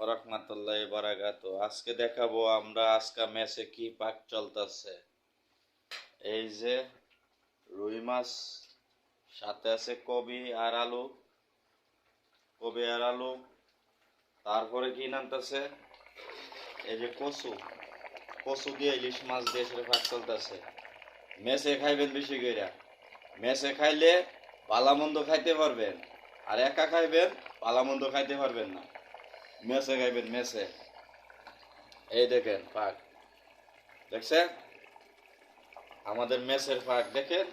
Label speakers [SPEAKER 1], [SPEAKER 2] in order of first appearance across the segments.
[SPEAKER 1] ওয়া বারাকাতুহু। আজকে দেখাবো আমরা আজকে ম্যাচে কি পাক চলতেছে। এই যে রুই মাছ, সাথে আছে কবি আর আলু, তারপরে কি নামতেছে এই যে কচু, কচু দিয়ে ইলিশ মাছ দিয়ে সেটা পাক চলতেছে। ম্যাচে খাইবেন বেশি কইরা, ম্যাচে খাইলে ভালা মন্দ খাইতে পারবেন, আর একা খাইবেন ভালা মন্দ খাইতে পারবেন না। ম্যাচে খাইবেন ম্যাচে। এই দেখেন পাক, দেখছেন আমাদের মেসের পাক দেখেন।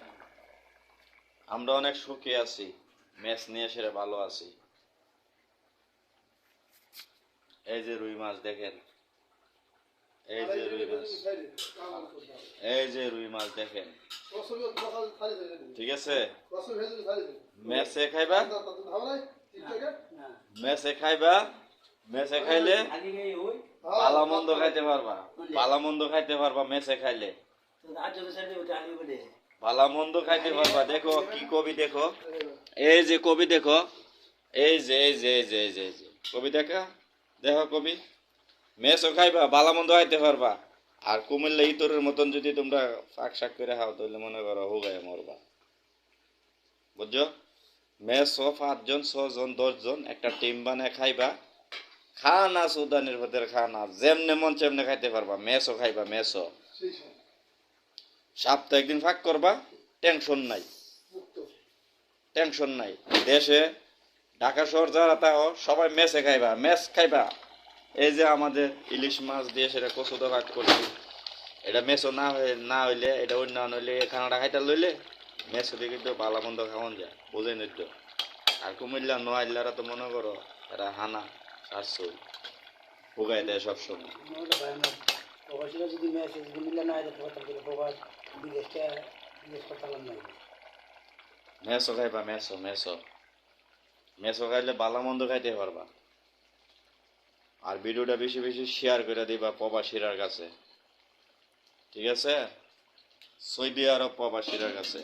[SPEAKER 1] আমরা অনেক সুখী আছি, ম্যাচ নিয়ে সেরে ভালো আছি। এই যে রুই মাছ দেখেন, এই যে রুই মাছ, এই যে রুই মাছ দেখেন, ঠিক আছে। ম্যাচে খাইবা, ম্যাচে খাইবা, ম্যাচে খাইলে ভালো মন্দ খাইতে পারবা, ভালো মন্দ খাইতে পারবা ম্যাচে খাইলে, ভালো মন্দ খাইতে পারবা। দেখো কি কবি, দেখো এই যে কবি, দেখো এই যে এই যে এই যে এই যে এই যে কবি দেখা, দেখো কবি। ম্যাচও খাইবা, ভালো মন্দ খাইতে পারবা। আর কুমিল্লা ইতরের মতন যদি তোমরা ফাঁক শাক করে খাও তাহলে মনে করো হুগায় মরবা, বুঝছো। ম্যাচও 5 জন 6 জন 10 জন একটা টিম বানায় খাইবা, খানা সুদানের ভেতরে খানা যেমনে মন চেমনে খাইতে পারবা। ম্যাচও খাইবা, ম্যাচও সপ্তাহে একদিন ফাঁক করবা, টেনশন নাই, টেনশন নাই। দেশে ঢাকা শহর যারা তাও সবাই ম্যাচে খাইবা, ম্যাচ খাইবা। এই যে আমাদের ইলিশ মাছ দিয়ে সেটা কচুটা ভাগ করছি, এটা মেসো না হইলে, এটা অন্য হইলে খানাটা খাইতে লইলে মেসো দিয়ে কিন্তু ভালো মন্দ খাওয়ান যায়, বোঝেন তো। আর কুমিল্লা নোয়াইল্লারা তো মনে করো এরা হানা সারছো ভোগাই দেয় সবসময়। মেসো খাইবা, মেসো মেসো মেসো খাইলে ভালো মন্দ খাইতে পারবা। আর ভিডিওটা বেশি বেশি শেয়ার করে দিবা প্রবাসীরার কাছে, ঠিক আছে, সৌদি আরব প্রবাসীরার কাছে।